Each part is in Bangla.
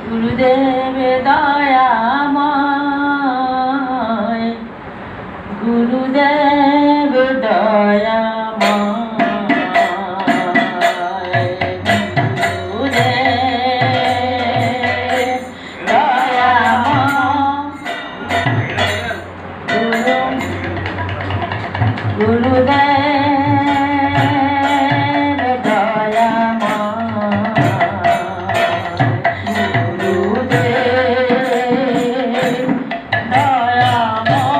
গুরুদেব দয়াময়, গুরুদেব দয়াময়, গুরুদেব দয়াময়, গুরুদেব দয়াময়, গুরুদেব দয়াময়,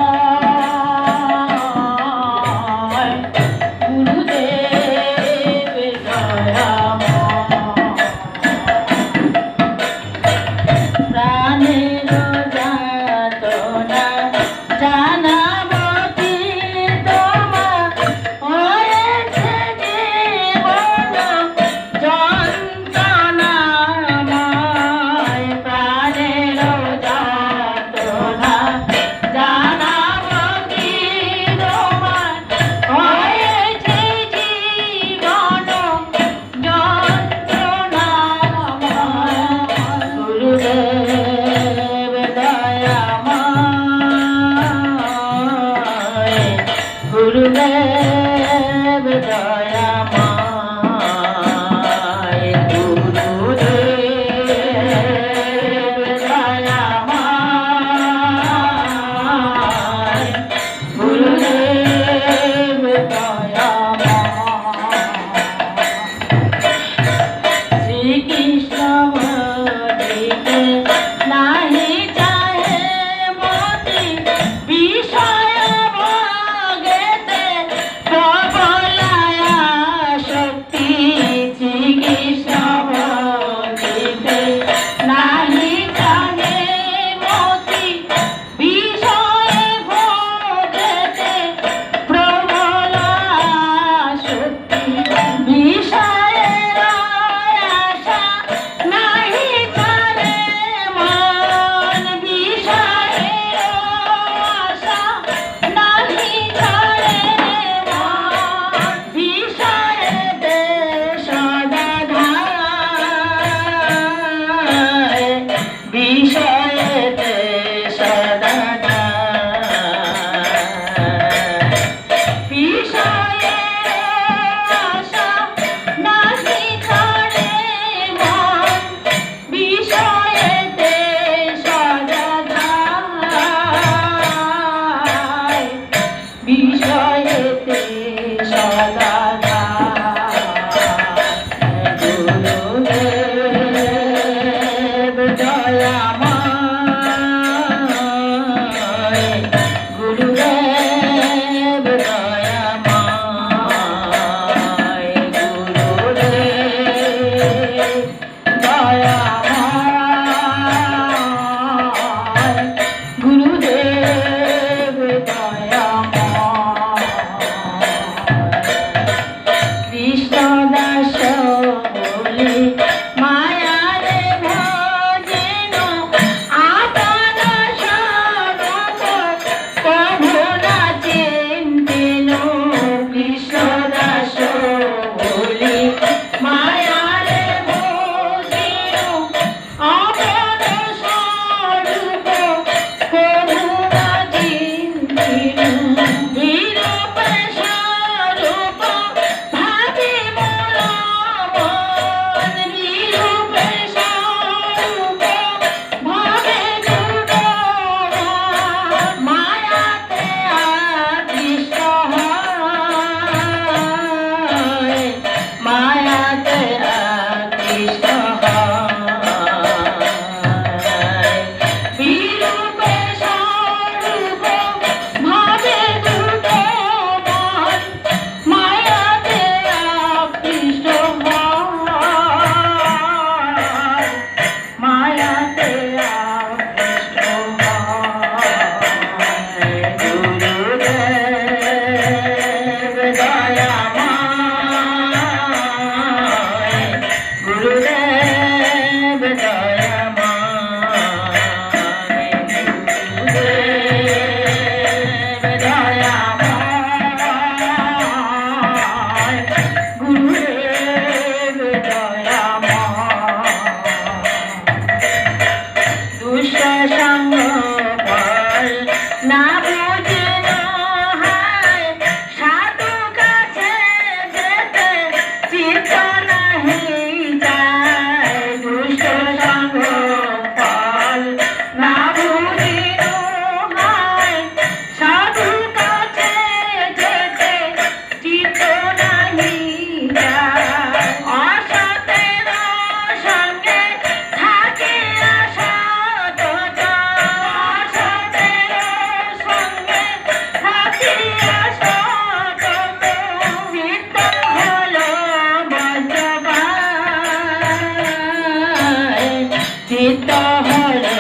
চিত্ত হলো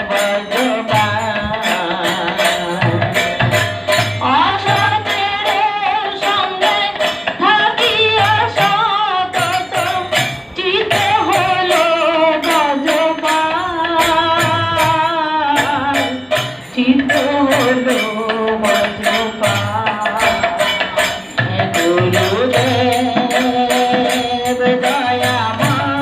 বজ্রপাত অসতের সঙ্গে থাকিয়া সতত চিত্ত হলো বজ্রপাত চিত্ত হলো বজ্রপাত গুরুদেব দয়াময়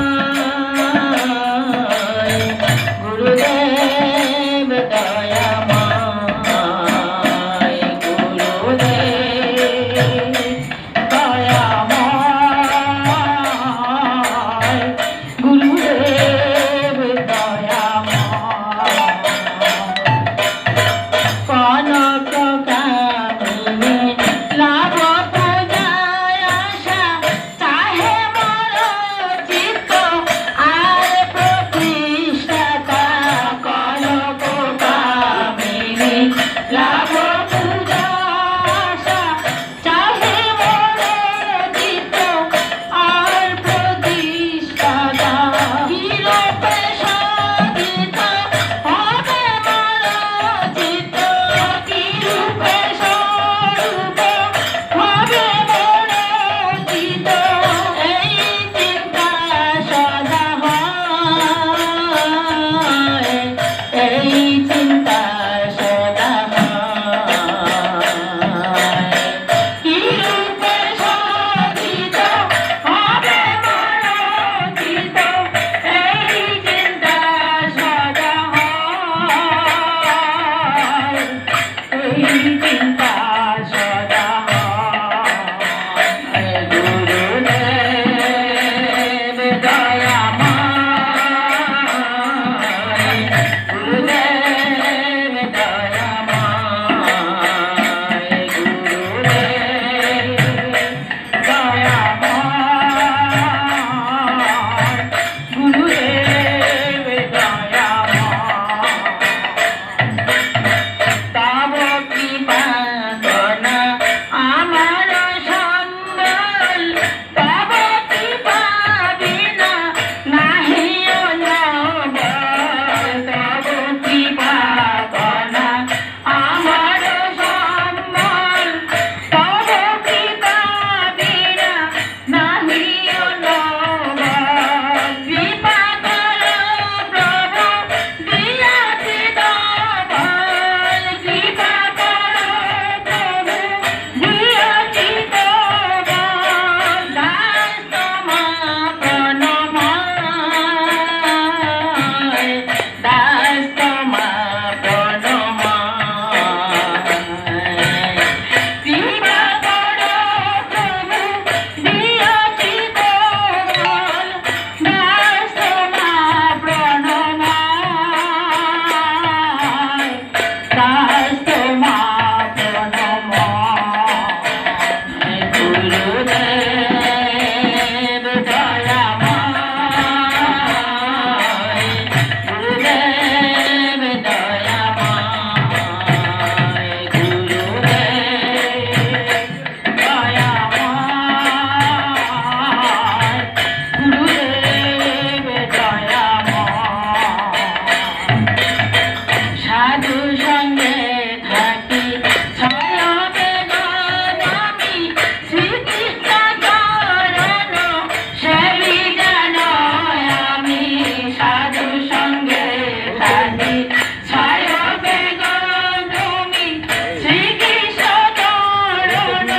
গুরুদেব দয়াময় গুরুদেব দয়াময় গুরুদেব দয়াময় কনক কামিনী লাভ পূজায় আশা চাহে মর চিত্ত আর প্রতিষ্ঠাতা কনক কামিনী লাভ পূজা আশা চাহে মর চিত্ত আর প্রতিষ্ঠাতা কিরূপে সাধিত হবে মর চিত্ত কিরূপে স্বরূপ হবে মর চিত্ত এই চিন্তা সদা হয় এই চিন্তা সদা হয় কিরূপে সাধিত হবে মর চিত্ত এই চিন্তা সদা হয় এই চিন্তা সদা হয় গুরুদেব দয়াময় গুরুদেব দয়াময় গুরুদেব দয়াময় গুরুদেব দয়াময় তব কৃপা করুণা আমার সম্বল তব কৃপা বিনা নাহি অন্যবল তব কৃপা করুণা আমার সম্বল তব কৃপা বিনা নাহি অন্যবল কৃপা কর প্রভু দিয়াছি দবল কৃপা কর প্রভু দিয়াছি দবল দাস তোমা প্রণময় দাস তোমা প্রণময় কৃপা কর প্রভু দিয়াছি দবল দাস তোমা প্রণময় দাস তোমা প্রণময় গুরুদেব দয়াময় গুরুদেব দয়াময় গুরুদেব দয়াময় গুরুদেব দয়াময় সাধু সঙ্গে থাকি ছয় বেদন আমি শ্রীকৃষ্ণ চরণ সেবি যেন আমি সাধু সঙ্গে থাকি ছয় বেদন আমি শ্রীকৃষ্ণ চরণ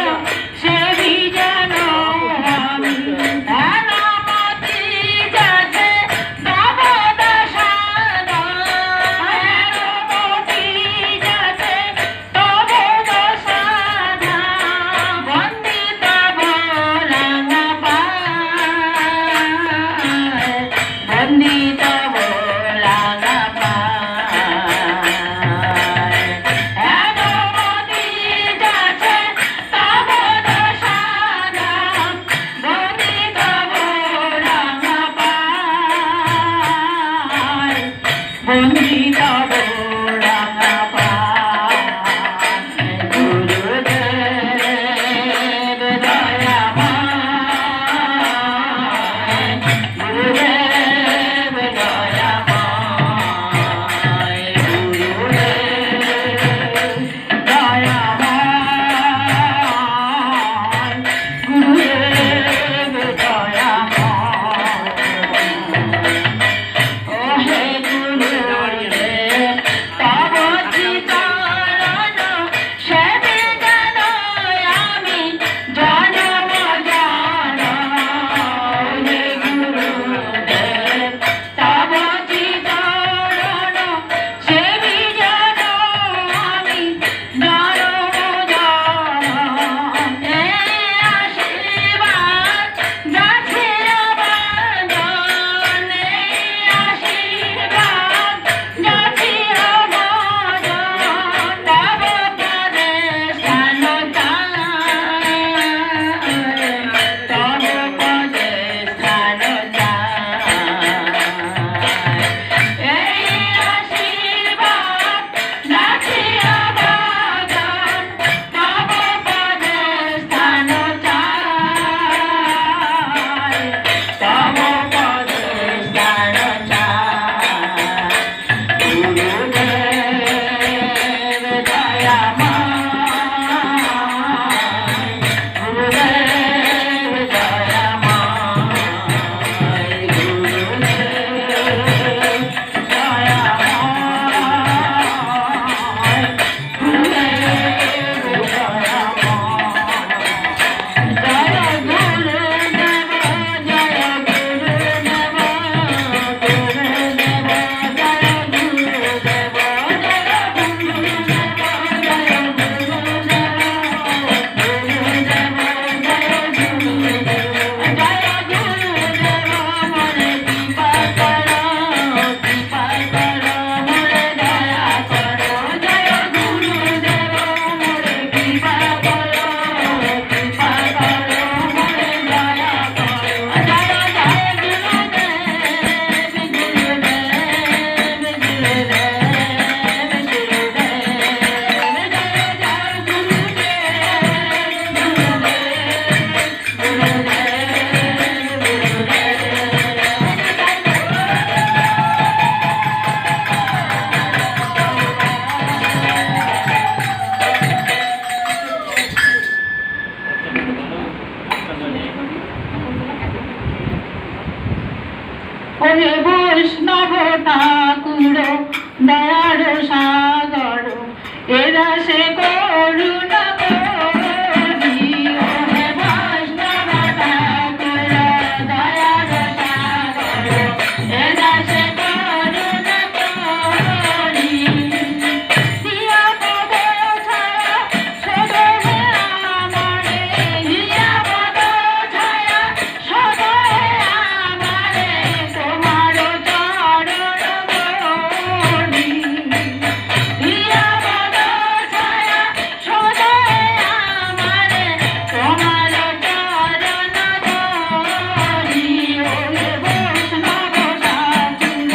সেবি যেন আমি ধ্যানমতি যাতে তব দশাধন ধ্যানমতি যাতে তব দশাধন বন্দিত ভোলানা পায় বন্দিত ভোলানা পায় ধ্যানমতি যাতে তব দশাধন বন্দিত ভোলানা পায় বন্দিত ভোলানা পায় গুরুদেব দয়াময় গুরুদেব দয়াময় বৈষ্ণব ঠাকুর দয়ার সাগর এরা সে করুণা করি ওহে বৈষ্ণব ঠাকুর দয়ার সাগর এরা সে করুণা করি দিয়া পদ ছায়া সদহে আমারে দিয়া পদ ছায়া সদহে আমারে তোমার চরণ মনি দিয়া পদ ছায়া সদহে আমারে তোমার চরণ মনি ওহে বৈষ্ণব ঠাকুর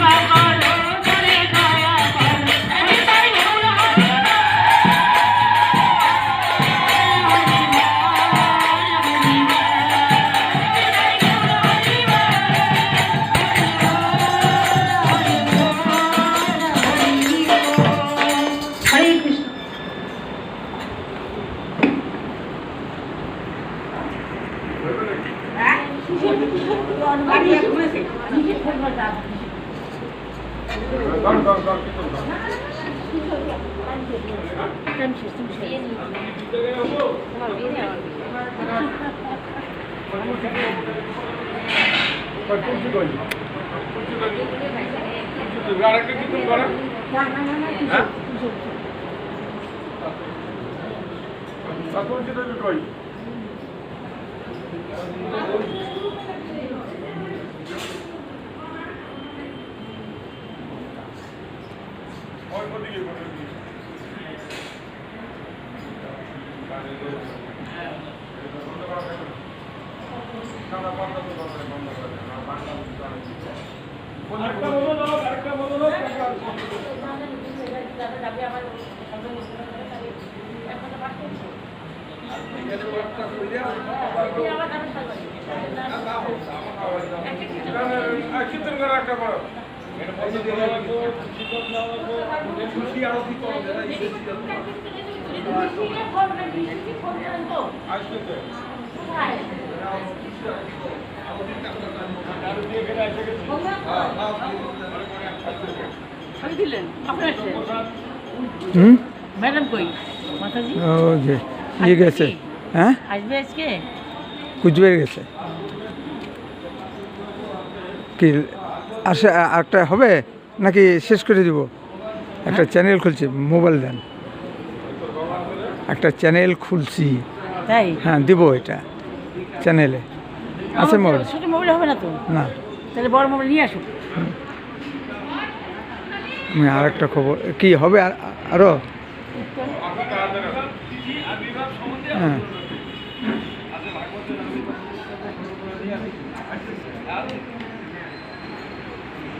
কৃপা করো করে দয়া করো তাই গৌর হরি হরে কৃষ্ণ। ম্যাডাম কই মাতাজি ও যে নিয়ে গেছে হ্যাঁ আসবে আজকে কুচবিহার গেছে কি আসে আরেকটা হবে নাকি শেষ করে দিব একটা চ্যানেল খুলছি মোবাইল দেন একটা চ্যানেল খুলছি তাই হ্যাঁ দিব এটা চ্যানেলে আছে মোবাইল ছোট মোবাইল হবে না তো না তাহলে বড় মোবাইল নিয়ে আসুন আমি আর একটা খবর কি হবে আরও হ্যাঁ